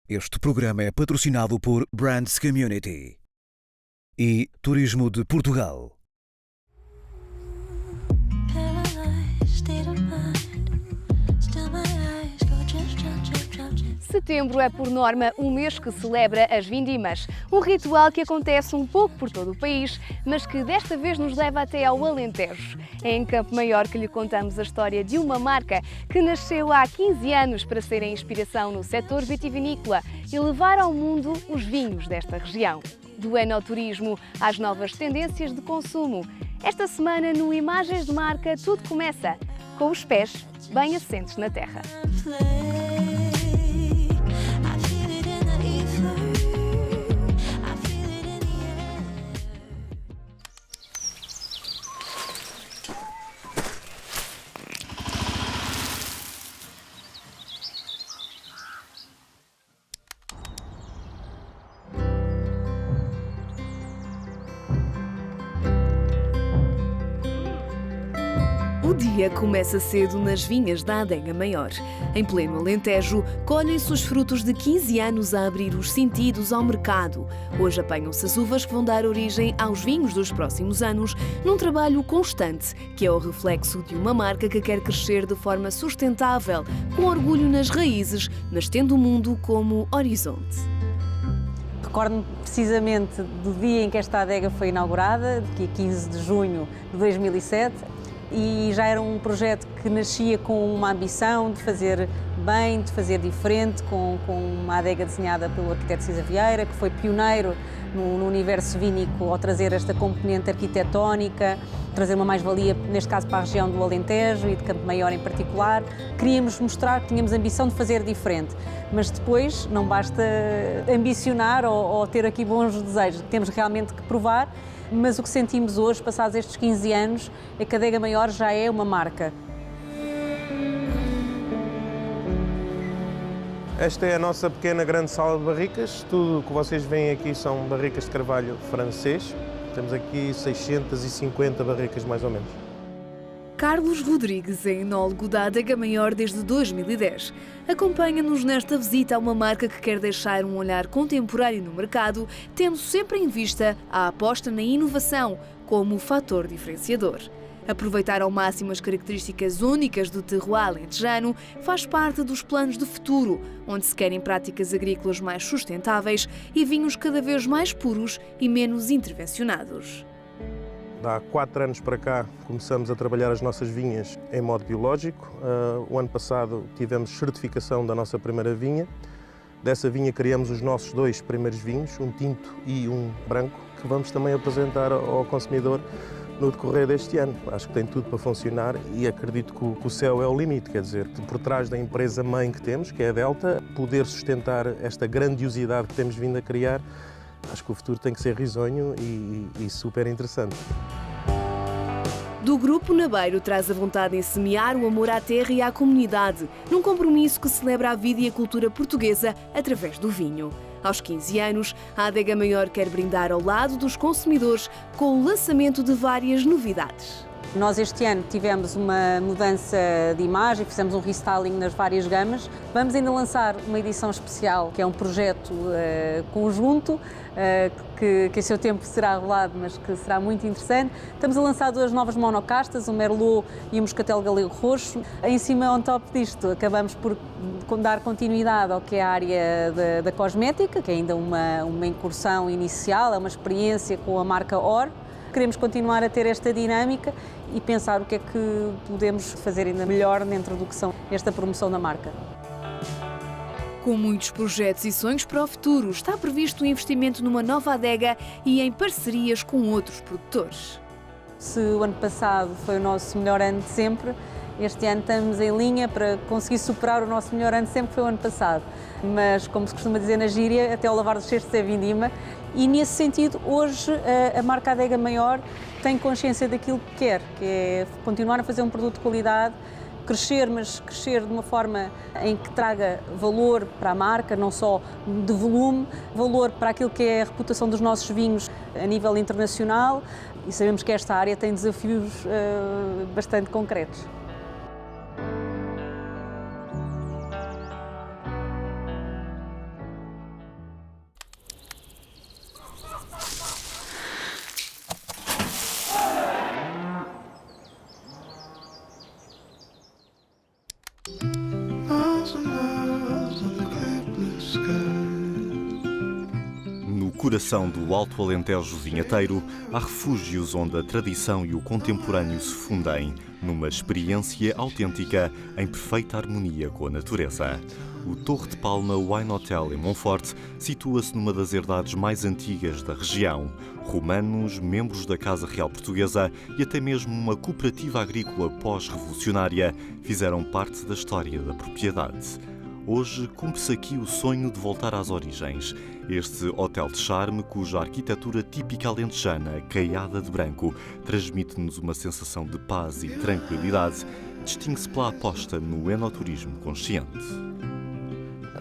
Este programa é patrocinado por Brands Community e Turismo de Portugal. Setembro é, por norma, um mês que celebra as vindimas. Um ritual que acontece um pouco por todo o país, mas que desta vez nos leva até ao Alentejo. É em Campo Maior que lhe contamos a história de uma marca que nasceu há 15 anos para ser a inspiração no setor vitivinícola e levar ao mundo os vinhos desta região. Do enoturismo às novas tendências de consumo. Esta semana, no Imagens de Marca, tudo começa com os pés bem assentes na terra. O dia começa cedo nas vinhas da Adega Maior. Em pleno Alentejo, colhem-se os frutos de 15 anos a abrir os sentidos ao mercado. Hoje apanham-se as uvas que vão dar origem aos vinhos dos próximos anos, num trabalho constante, que é o reflexo de uma marca que quer crescer de forma sustentável, com orgulho nas raízes, mas tendo o mundo como horizonte. Recordo-me precisamente do dia em que esta adega foi inaugurada, dia 15 de junho de 2007, e já era um projeto que nascia com uma ambição de fazer bem, de fazer diferente, com uma adega desenhada pelo arquiteto Cisa Vieira, que foi pioneiro no universo vínico ao trazer esta componente arquitetónica, trazer uma mais-valia, neste caso para a região do Alentejo e de Campo Maior em particular. Queríamos mostrar que tínhamos ambição de fazer diferente, mas depois não basta ambicionar ou ter aqui bons desejos, temos realmente que provar. Mas o que sentimos hoje, passados estes 15 anos, é que a Adega Maior já é uma marca. Esta é a nossa pequena grande sala de barricas. Tudo o que vocês veem aqui são barricas de carvalho francês. Temos aqui 650 barricas mais ou menos. Carlos Rodrigues é enólogo da Adega Maior desde 2010. Acompanha-nos nesta visita a uma marca que quer deixar um olhar contemporâneo no mercado, tendo sempre em vista a aposta na inovação como fator diferenciador. Aproveitar ao máximo as características únicas do terroir alentejano faz parte dos planos de futuro, onde se querem práticas agrícolas mais sustentáveis e vinhos cada vez mais puros e menos intervencionados. Há 4 anos para cá começamos a trabalhar as nossas vinhas em modo biológico. O ano passado tivemos certificação da nossa primeira vinha. Dessa vinha criamos os nossos 2 primeiros vinhos, um tinto e um branco, que vamos também apresentar ao consumidor no decorrer deste ano. Acho que tem tudo para funcionar e acredito que o céu é o limite, quer dizer, por trás da empresa-mãe que temos, que é a Delta, poder sustentar esta grandiosidade que temos vindo a criar. Acho que o futuro tem que ser risonho e super interessante. Do Grupo Nabeiro traz a vontade em semear o amor à terra e à comunidade, num compromisso que celebra a vida e a cultura portuguesa através do vinho. Aos 15 anos, a Adega Maior quer brindar ao lado dos consumidores com o lançamento de várias novidades. Nós este ano tivemos uma mudança de imagem, fizemos um restyling nas várias gamas. Vamos ainda lançar uma edição especial, que é um projeto conjunto, que a seu tempo será revelado, mas que será muito interessante. Estamos a lançar 2 novas monocastas, o Merlot e o Moscatel Galego Roxo. Em cima, on top disto, acabamos por dar continuidade ao que é a área da cosmética, que é ainda uma incursão inicial, é uma experiência com a marca OR. Queremos continuar a ter esta dinâmica e pensar o que é que podemos fazer ainda melhor dentro do que são esta promoção da marca. Com muitos projetos e sonhos para o futuro, está previsto um investimento numa nova adega e em parcerias com outros produtores. Se o ano passado foi o nosso melhor ano de sempre, este ano estamos em linha para conseguir superar o nosso melhor ano de sempre, que foi o ano passado. Mas, como se costuma dizer na gíria, até ao lavar dos cestos é vindima. E, nesse sentido, hoje a marca Adega Maior tem consciência daquilo que quer, que é continuar a fazer um produto de qualidade, crescer, mas crescer de uma forma em que traga valor para a marca, não só de volume, valor para aquilo que é a reputação dos nossos vinhos a nível internacional, e sabemos que esta área tem desafios bastante concretos. No coração do Alto Alentejo vinheteiro, há refúgios onde a tradição e o contemporâneo se fundem, numa experiência autêntica em perfeita harmonia com a natureza. O Torre de Palma Wine Hotel em Monforte situa-se numa das herdades mais antigas da região. Romanos, membros da Casa Real Portuguesa e até mesmo uma cooperativa agrícola pós-revolucionária fizeram parte da história da propriedade. Hoje cumpre-se aqui o sonho de voltar às origens. Este hotel de charme, cuja arquitetura típica alentejana, caiada de branco, transmite-nos uma sensação de paz e tranquilidade, distingue-se pela aposta no enoturismo consciente.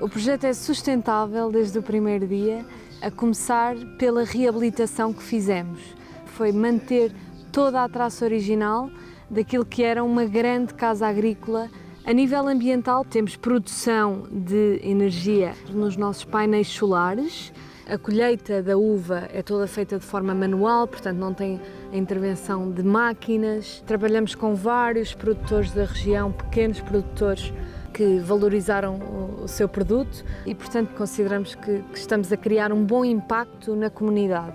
O projeto é sustentável desde o primeiro dia, a começar pela reabilitação que fizemos. Foi manter toda a traça original daquilo que era uma grande casa agrícola. A nível ambiental, temos produção de energia nos nossos painéis solares. A colheita da uva é toda feita de forma manual, portanto não tem a intervenção de máquinas. Trabalhamos com vários produtores da região, pequenos produtores que valorizaram o seu produto e, portanto, consideramos que estamos a criar um bom impacto na comunidade.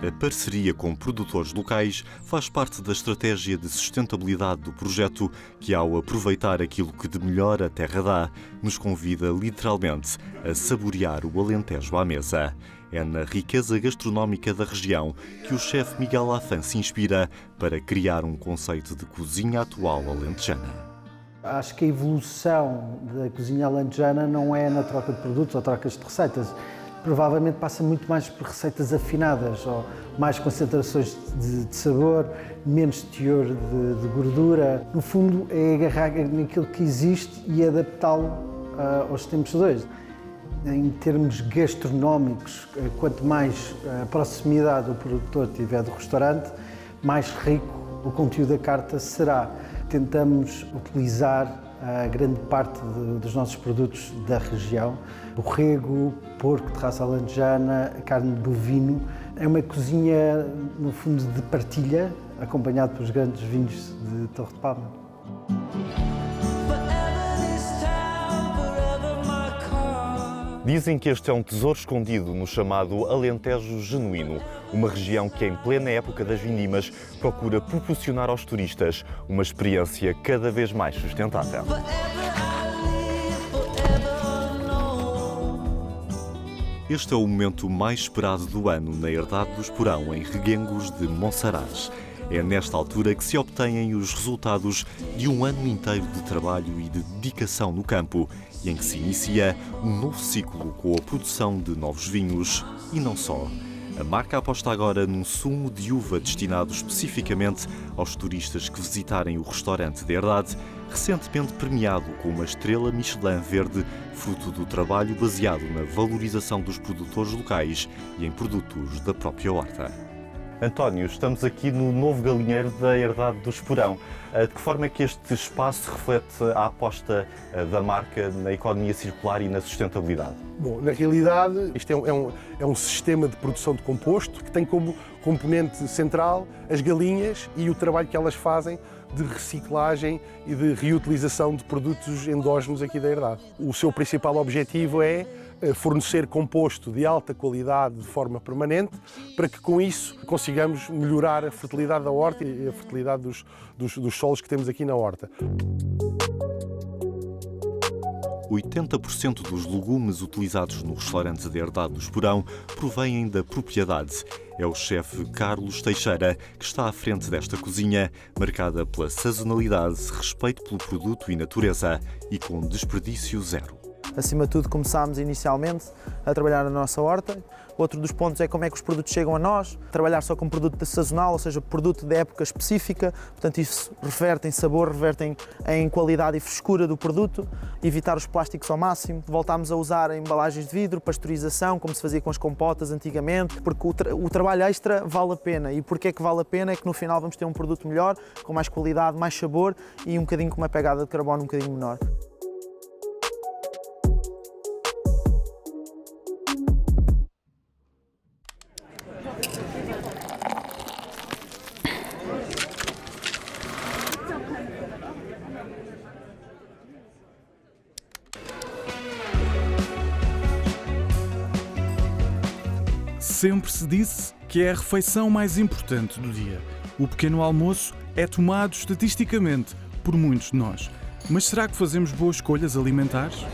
A parceria com produtores locais faz parte da estratégia de sustentabilidade do projeto, que, ao aproveitar aquilo que de melhor a terra dá, nos convida literalmente a saborear o Alentejo à mesa. É na riqueza gastronómica da região que o chefe Miguel Lafan se inspira para criar um conceito de cozinha atual alentejana. Acho que a evolução da cozinha alentejana não é na troca de produtos ou trocas de receitas. Provavelmente passa muito mais por receitas afinadas, ou mais concentrações de sabor, menos teor de gordura. No fundo, é agarrar naquilo que existe e adaptá-lo aos tempos de hoje. Em termos gastronómicos, quanto mais proximidade o produtor tiver do restaurante, mais rico o conteúdo da carta será. Tentamos utilizar a grande parte dos nossos produtos da região. Borrego, porco de raça alentejana, carne de bovino. É uma cozinha, no fundo, de partilha, acompanhado pelos grandes vinhos de Torre de Palma. Dizem que este é um tesouro escondido no chamado Alentejo Genuíno, uma região que, em plena época das vindimas, procura proporcionar aos turistas uma experiência cada vez mais sustentável. Este é o momento mais esperado do ano na herdade do Esporão, em Reguengos de Monsaraz. É nesta altura que se obtêm os resultados de um ano inteiro de trabalho e de dedicação no campo e em que se inicia um novo ciclo com a produção de novos vinhos e não só. A marca aposta agora num sumo de uva destinado especificamente aos turistas que visitarem o restaurante da herdade, recentemente premiado com uma estrela Michelin verde, fruto do trabalho baseado na valorização dos produtores locais e em produtos da própria horta. António, estamos aqui no novo galinheiro da herdade do Esporão. De que forma é que este espaço reflete a aposta da marca na economia circular e na sustentabilidade? Bom, na realidade, isto é um sistema de produção de composto que tem como componente central as galinhas e o trabalho que elas fazem de reciclagem e de reutilização de produtos endógenos aqui da herdade. O seu principal objetivo é fornecer composto de alta qualidade de forma permanente, para que com isso consigamos melhorar a fertilidade da horta e a fertilidade dos solos que temos aqui na horta. 80% dos legumes utilizados no restaurante da herdade do Esporão provêm da propriedade. É o chefe Carlos Teixeira que está à frente desta cozinha, marcada pela sazonalidade, respeito pelo produto e natureza e com desperdício zero. Acima de tudo, começámos inicialmente a trabalhar na nossa horta. Outro dos pontos é como é que os produtos chegam a nós, trabalhar só com produto sazonal, ou seja, produto de época específica, portanto isso reverte em sabor, reverte em qualidade e frescura do produto, evitar os plásticos ao máximo. Voltámos a usar embalagens de vidro, pasteurização, como se fazia com as compotas antigamente, porque o trabalho extra vale a pena. E porque é que vale a pena? É que no final vamos ter um produto melhor, com mais qualidade, mais sabor e um bocadinho com uma pegada de carbono um bocadinho menor. Sempre se disse que é a refeição mais importante do dia. O pequeno almoço é tomado estatisticamente por muitos de nós. Mas será que fazemos boas escolhas alimentares?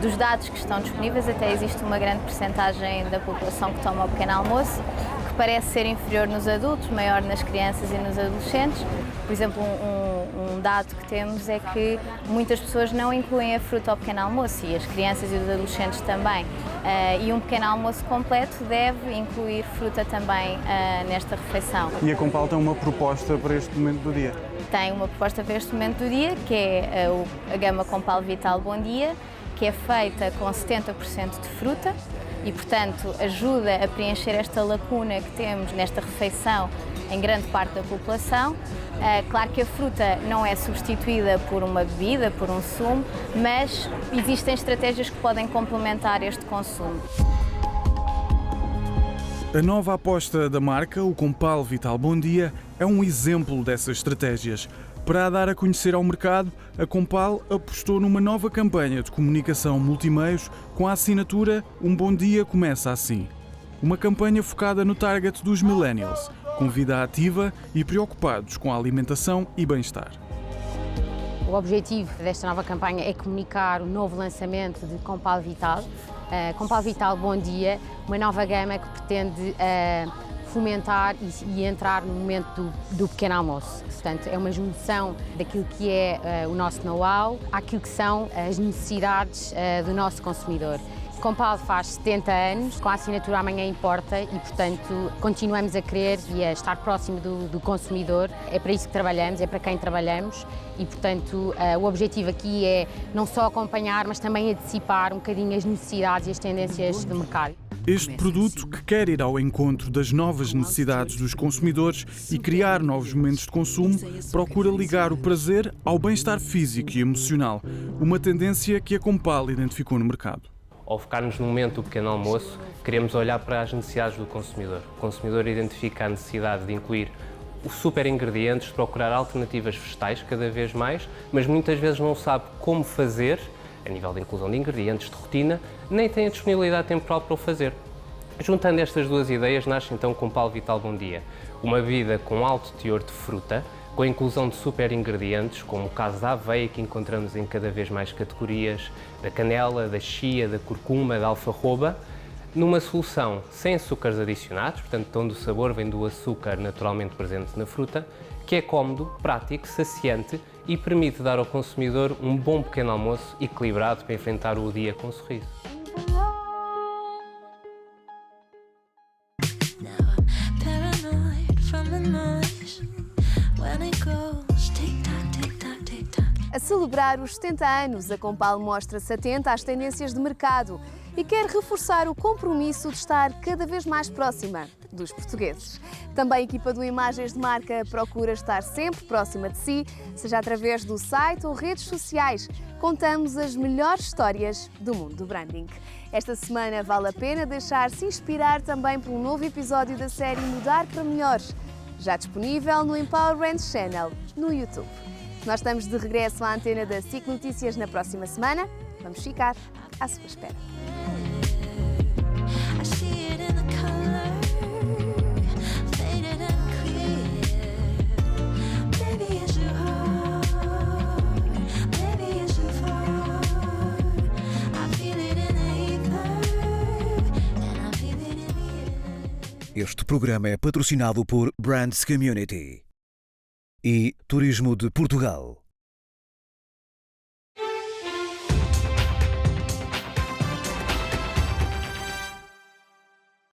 Dos dados que estão disponíveis, até existe uma grande percentagem da população que toma o pequeno almoço, que parece ser inferior nos adultos, maior nas crianças e nos adolescentes. Por exemplo, um dado que temos é que muitas pessoas não incluem a fruta ao pequeno almoço, e as crianças e os adolescentes também. E um pequeno almoço completo deve incluir fruta também nesta refeição. E a Compal tem uma proposta para este momento do dia? Tem uma proposta para este momento do dia, que é a gama Compal Vital Bom Dia, que é feita com 70% de fruta e, portanto, ajuda a preencher esta lacuna que temos nesta refeição em grande parte da população. Claro que a fruta não é substituída por uma bebida, por um sumo, mas existem estratégias que podem complementar este consumo. A nova aposta da marca, o Compal Vital Bom Dia, é um exemplo dessas estratégias. Para a dar a conhecer ao mercado, a Compal apostou numa nova campanha de comunicação multimeios com a assinatura Um Bom Dia Começa Assim. Uma campanha focada no target dos millennials, com vida ativa e preocupados com a alimentação e bem-estar. O objetivo desta nova campanha é comunicar o novo lançamento de Compal Vital. Compal Vital Bom Dia, uma nova gama que pretende fomentar e entrar no momento do pequeno almoço. Portanto, é uma junção daquilo que é o nosso know-how àquilo que são as necessidades do nosso consumidor. Compal faz 70 anos, com a assinatura Amanhã Importa, e, portanto, continuamos a querer e a estar próximo do consumidor. É para isso que trabalhamos, é para quem trabalhamos e, portanto, o objetivo aqui é não só acompanhar, mas também antecipar um bocadinho as necessidades e as tendências do mercado. Este produto, que quer ir ao encontro das novas necessidades dos consumidores e criar novos momentos de consumo, procura ligar o prazer ao bem-estar físico e emocional, uma tendência que a Compal identificou no mercado. Ao focarmos no momento do pequeno almoço, queremos olhar para as necessidades do consumidor. O consumidor identifica a necessidade de incluir os super ingredientes, de procurar alternativas vegetais cada vez mais, mas muitas vezes não sabe como fazer, a nível de inclusão de ingredientes de rotina, nem tem a disponibilidade temporal para o fazer. Juntando estas duas ideias, nasce então Compal Vital Bom Dia, uma bebida com alto teor de fruta, com a inclusão de super ingredientes, como o caso da aveia, que encontramos em cada vez mais categorias, da canela, da chia, da curcuma, da alfarroba, numa solução sem açúcares adicionados, portanto, onde o sabor vem do açúcar naturalmente presente na fruta, que é cómodo, prático, saciante e permite dar ao consumidor um bom pequeno almoço equilibrado para enfrentar o dia com um sorriso. A celebrar os 70 anos, a Compal mostra-se atenta às tendências de mercado e quer reforçar o compromisso de estar cada vez mais próxima dos portugueses. Também a equipa do Imagens de Marca procura estar sempre próxima de si, seja através do site ou redes sociais. Contamos as melhores histórias do mundo do branding. Esta semana vale a pena deixar-se inspirar também por um novo episódio da série Mudar para Melhor, já disponível no Empower Brands Channel no YouTube. Nós estamos de regresso à antena da SIC Notícias na próxima semana. Vamos ficar à sua espera. Este programa é patrocinado por Brands Community e Turismo de Portugal.